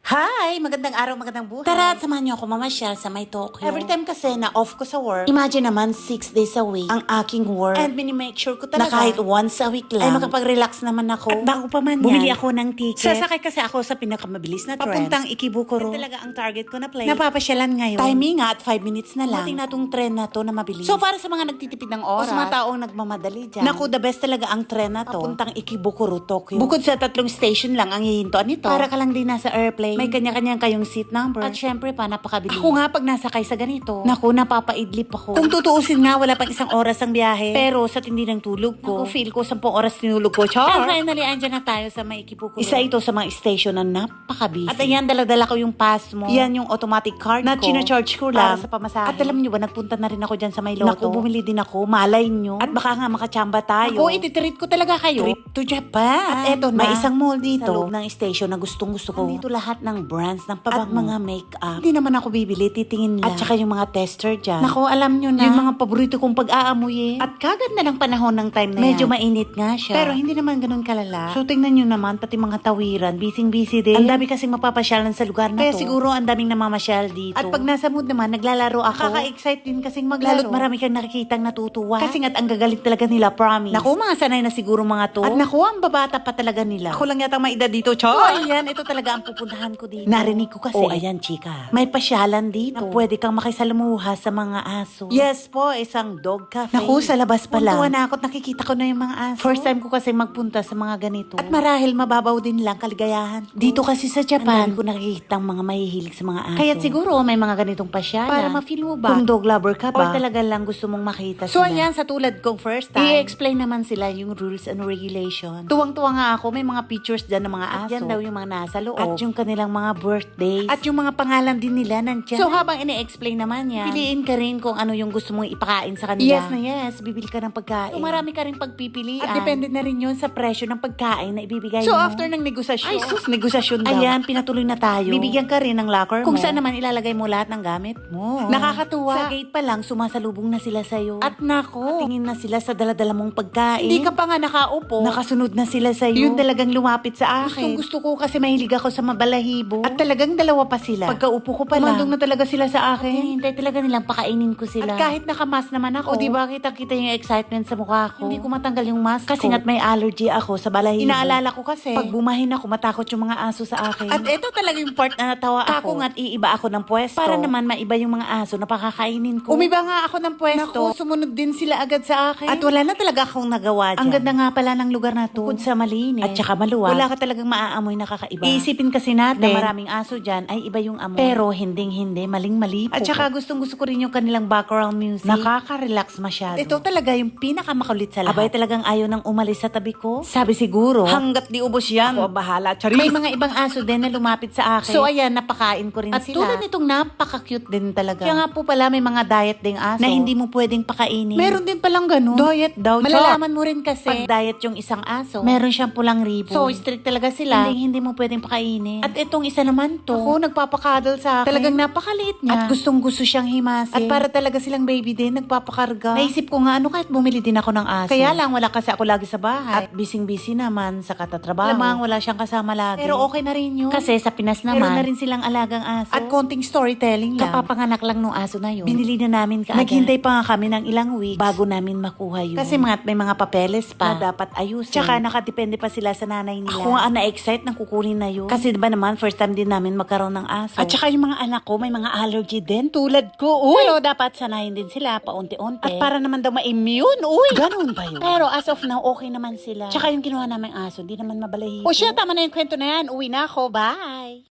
Hi! Magandang araw, magandang buhay. Tara at samahan niyo ako mamasyal sa may Tokyo. Every time kasi na off ko sa work, imagine naman 6 days a week ang aking work. And minimake sure ko talaga na kahit once a week lang, ay makapag-relax naman ako. At bago pa man bumili ako ng ticket. Sasakay kasi ako sa pinakamabilis na tren. Papuntang Ikebukuro. Yan talaga ang target ko na place. Napapasyalan ngayon. Timing nga at 5 minutes na lang. Buting na tong tren na to na mabilis. So para sa mga nagtitipid ng oras, o sa mga taong nagmamadali dyan, naku, the best talaga ang tren na to. Papuntang Ikebukuro, Tokyo. Bukod sa 3 station lang ang hihintuan nito, para ka lang din nasa airplane. May kanya-kanyang kayong seat number. At syempre pa, napakabilis. Ako nga pag nasakay sa ganito, naku, napapaidlip ako. Kung tutuusin nga, wala pang 1 oras ang biyahe. Pero sa tindi ng tulog ko, naku, feel ko 10 oras tinulog ko. Char! And finally, andyan na tayo sa may Ikebukuro. Isa ito sa mga station na napakabisi. At ayan, dala-dala ko yung pass mo. Yan yung automatic card na china-charge ko lang para sa pamasahe. At alam nyo ba, nagpunta na rin ako dyan sa may Lotto. Naku, bumili din ako. Malay nyo. At baka nga makachamba tayo. Ako, ititreat ko talaga kayo. Trip to Japan. At eto na, may isang mall dito sa loob ng station na gustong-gusto ko. Dito lahat ng brands ng pabango at mga make-up. Hindi naman ako bibili, titingin lang. At saka yung mga tester dyan. Naku, alam nyo na, yung mga paborito kong pag-aamuyin. At kaganda ng panahon ng time na medyo mainit nga siya. Pero hindi naman ganun kalala. So tingnan nyo naman, pati mga tawiran, busy din. Ang dami kasing mapapasyalan sa lugar na to. Kaya siguro ang daming namamasyal dito. At pag nasa mood naman, naglalaro ako. Kaka-excite din kasing maglaro. Lalo't marami kang nakikitang natutuwa. Kasi nga't ang gagaling talaga nila, promise. Naku, mga sanay na siguro mga to. At naku, ang babata pa talaga nila. Ako lang yata may edad dito, Char. So ayan, ito talaga ang pupuntahan ko dito. Narinig ko kasi. Oh, ayan, chika. May pasyalan dito. Na pwede kang makisalamuha sa mga aso. Yes po, isang dog cafe. Naku, sa labas pa lang. Tuwa na ako at nakikita ko na yung mga aso. First time ko kasi magpunta sa mga ganito. At marahil mababaw din lang kaligayahan ko. Dito kasi sa Japan, ko nakikita ang mga mahihilig sa mga aso. Kaya siguro may mga ganitong pasyalan. Para ma-feel mo ba kung dog lover ka ba? Or talaga lang gusto mong makita sila. So ayan, sa tulad kong first time, i-explain naman sila yung rules and regulations. Tuwang-tuwa nga ako, may mga pictures dyan ng mga aso. At yan daw yung mga nasa loob. At yung kanilang mga birthdays. At yung mga pangalan din nila nandyan. So habang ini-explain naman yan, piliin ka rin kung ano yung gusto mong ipakain sa kanila. Yes na yes, bibili ka ng pagkain. So marami ka rin pagpipilian. At depende na rin yun sa presyo ng pagkain na ibibigay mo. So after ng negosasyon, ay sus, negosasyon daw. Ayan, pinatuloy na tayo. Bibigyan ka rin ng locker mo. Kung saan naman ilalagay mo lahat ng gamit mo. Nakakatuwa. Sa gate pa lang, sumasalubong na sila sa'yo. At nako, tingin na sila sa daladala mong pagkain. Hindi ka pa nga nakaupo. Nakasunod na sila sa'yo. Yun talagang lumapit sa akin. Gusto ko kasi mahilig ako sa mabalahibo. At talagang dalawa pa sila. Pagkaupo ko pa lang, umandong na talaga sila sa akin. At hinihintay talaga nilang pakainin ko sila. At kahit nakamas naman ako, o diba kita yung excitement sa mukha ko. Hindi ko matanggal yung mask kasi nga't may allergy ako sa balahibo. Inaalala ko kasi, pag bumahin ako, matakot yung mga aso sa akin. At ito talaga yung part na natawa ako. Kako nga't iiba ako ng pwesto. Para naman maiba yung mga aso na pakakainin ko. Umiba nga ako ng pwesto. Naku, sumunod din sila agad sa akin. At wala na talaga akong nagawa dyan. Ang ganda nga pala ng lugar na to. Bukod sa malinis at saka maluwag, wala ka talagang maaamoy na kakaiba. Iisipin kasi natin na maraming aso dyan ay iba yung amoy. Pero hindi, maling-mali po. At saka gustong-gusto ko rin yung kanilang background music. Nakaka-relax masyado. At ito talaga yung pinakamakulit sa lahat. Abay talagang ayaw nang umalis sa tabi ko. Sabi siguro, hanggat di ubos yan. Ako bahala, charis. May mga ibang aso din na lumapit sa akin. So ayan, napakain ko rin sila. At tulad nitong napaka-cute din talaga. Kaya nga po pala may mga diet ding aso na hindi mo pwedeng pakainin. Meron din palang ganun. Diet daw. Malalaman mo rin kasi pag diet yung isang aso, meron siyang pulang ribbon. So strict talaga sila. Hindi mo pwedeng pakainin. At itong isa naman to, ako nagpapakadal sa akin. Talagang napakaliit niya. At gustong-gusto siyang himasin. At para talaga silang baby din, nagpapakarga. Naisip ko nga, ano kahit bumili din ako ng aso. Kaya lang, wala kasi ako lagi sa bahay. At busy naman sa katatrabaho. Lamang wala siyang kasama lagi. Pero okay na rin yun. Kasi sa Pinas naman, meron na rin silang alagang aso. At konting storytelling lang. Kapapanganak lang nung aso na yun. Binili na namin kaagad. Naghintay pa nga kami ng ilang weeks bago namin makuha yun. Kasi may mga papeles pa na dapat ayusin. Tsaka nakadepende pa sila sa nanay nila. Ako nga na-excite nang kukunin na yun. Kasi diba naman, first time din namin magkaroon ng aso. At tsaka yung mga anak ko, may mga allergy din. Tulad ko, uy! Pero dapat sanayin din sila paunti-unti. At para naman daw ma-immune, uy! Ganun ba yun? Pero as of now, okay naman sila. Tsaka yung kinuha naming aso, di naman mabalahibo. O siya, tama na yung kwento na yan. Uwi na ako. Bye!